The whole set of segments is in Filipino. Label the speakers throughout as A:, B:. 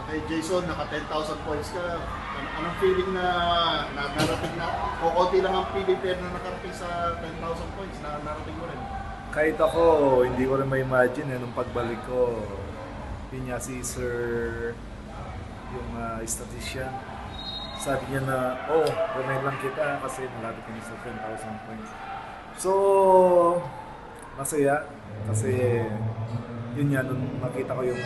A: kay Jason, naka 10,000 points ka. Anong feeling na narating na, o konti lang ang PBPN na nakarating sa 10,000 points na narating mo rin?
B: Kahit ako, hindi ko rin ma-imagine nung pagbalik ko, yun nga si Sir, yung statistician, sabi niya na, remind lang kita kasi malapit kami sa 10,000 points. So, masaya kasi yun nga, nung makita ko yung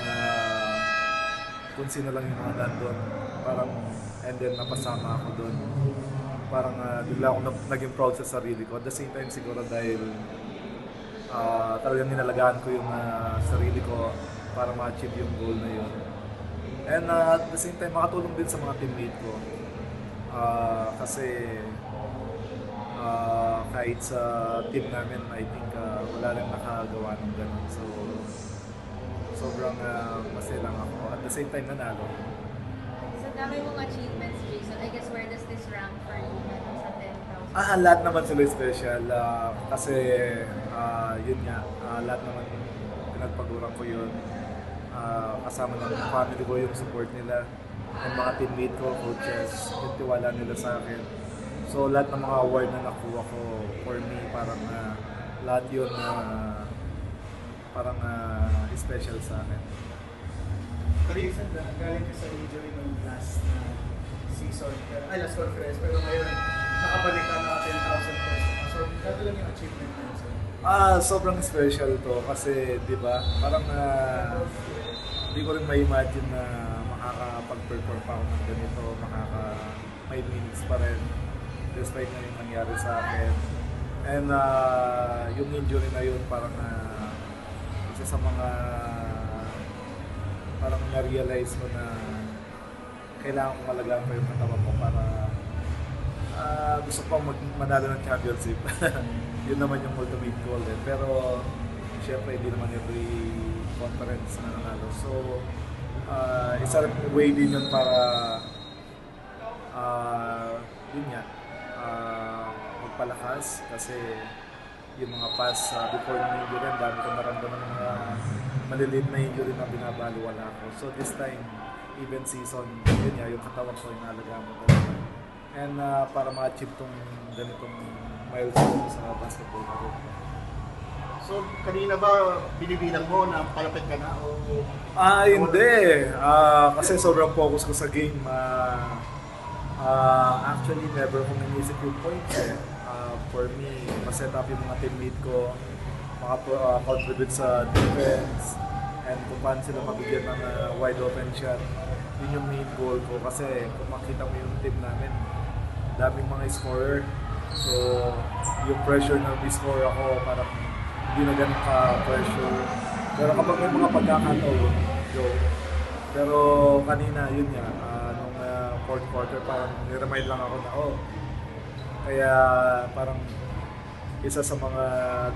B: kung sino lang yung mga nandun, parang, and then napasama ako doon. Parang bigla ako naging proud sa sarili ko. At the same time siguro dahil talagang ninalagaan ko yung sarili ko para ma-achieve yung goal na yun. And at the same time, makatulong din sa mga teammate ko. Kasi kahit sa team namin, I think wala rin nakagawa ng ganun. So, sobrang masaya lang ako. At the same time, nanalo.
C: Sa dami mong achievements, Jason, I guess where does this rank for you sa 10,000?
B: Lahat naman sila special. Kasi, yun nga, lahat naman pinagpaguran ko yun. Kasama ng family ko yung support nila. Yung mga teammate ko, coaches, yung tiwala nila sa akin. So, lahat ng mga award na nakuha ko, for me, parang lahat yun parang special sa akin.
D: Jason, galing ka sa injury ng last season, last conference, pero ngayon nakabalik ka na 10,000 pesos. So, gato lang yung achievement mo.
B: Sobrang special to kasi, di ba, parang hindi ko rin ma-imagine na makakapag-perform pa ako ng ganito, may minutes pa rin despite na yung nangyari sa akin. And yung injury na yun parang isa sa mga parang na-realize ko na kailangan kong malagaan pa yung katawan ko para gusto pang manalo ng championship. Yun naman yung ultimate goal din. Pero syempre hindi naman every conference na nanalo. So isa rin way din yun para yun nga magpalakas kasi yung mga past before ng injury, dami ko naramdaman ng mga maliliit na injury na binabaliwala ko. So this time, even season, yun nga, yung katawan ko inalagaan mo talaga. And para ma-achieve tong ganitong milestone sa basketball ko.
A: So, kanina ba binibilang mo na palapit ka na? O
B: Hindi. Kasi sobrang focus ko sa game. Actually, never ko nanisip yung points eh. For me, ma-set up yung mga teammate ko, maka-contribute sa defense, and kung paano sila mabigyan ng wide open shot. Yun yung main goal ko kasi kung makita mo yung team namin, daming mga scorer. So, yung pressure na score ako, parang hindi na ganun ka-pressure. Pero kapag may mga pagkakataon, go. Pero kanina, yun nga, nung fourth quarter, parang niremind lang ako na, kaya parang isa sa mga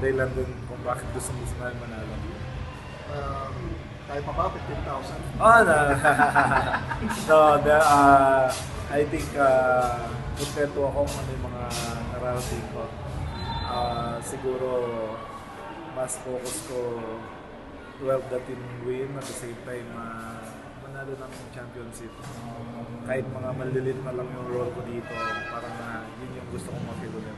B: dahilan din kung bakit gusto namin manalo.
A: tayo pa ba? 15,000?
B: I think kontento ako kung ano yung mga nararating ko. Siguro mas focus ko to help the team win at the same time manalo ng championship. Kahit mga maliliit na lang yung role ko dito, parang yun yung gusto kong ma-feel ulit.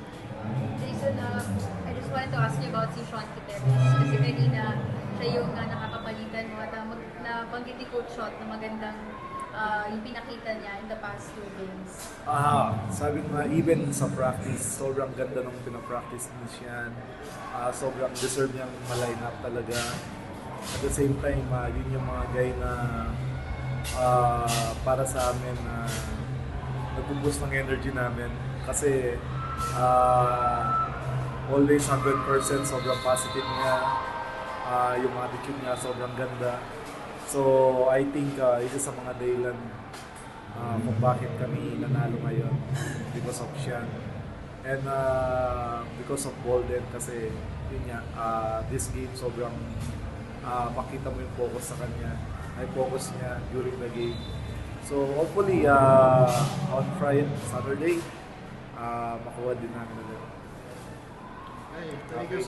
C: Jason, I just wanted to ask you about si Sean Quiteros. Kasi kanina, siya yung nakakapalitan mo at nabanggit ni Coach Shot na magandang yung pinakita niya in the past 2 games.
B: Sabi nga, even sa practice, sobrang ganda nung pinapractice niya. Sobrang deserve niyang ma-line up talaga. At the same time, yun yung mga guy na para sa amin nag-boost ng energy namin. Kasi always 100%, sobrang positive niya. Yung attitude niya, sobrang ganda. So, I think isa sa mga dahilan kung bakit kami nanalo ngayon because of Sean. And because of Bolden kasi yun nga, this game sobrang makita mo yung focus sa kanya. Ay focus niya during the game. So hopefully on Friday, Saturday, makuha din namin ulit.
A: Thank you.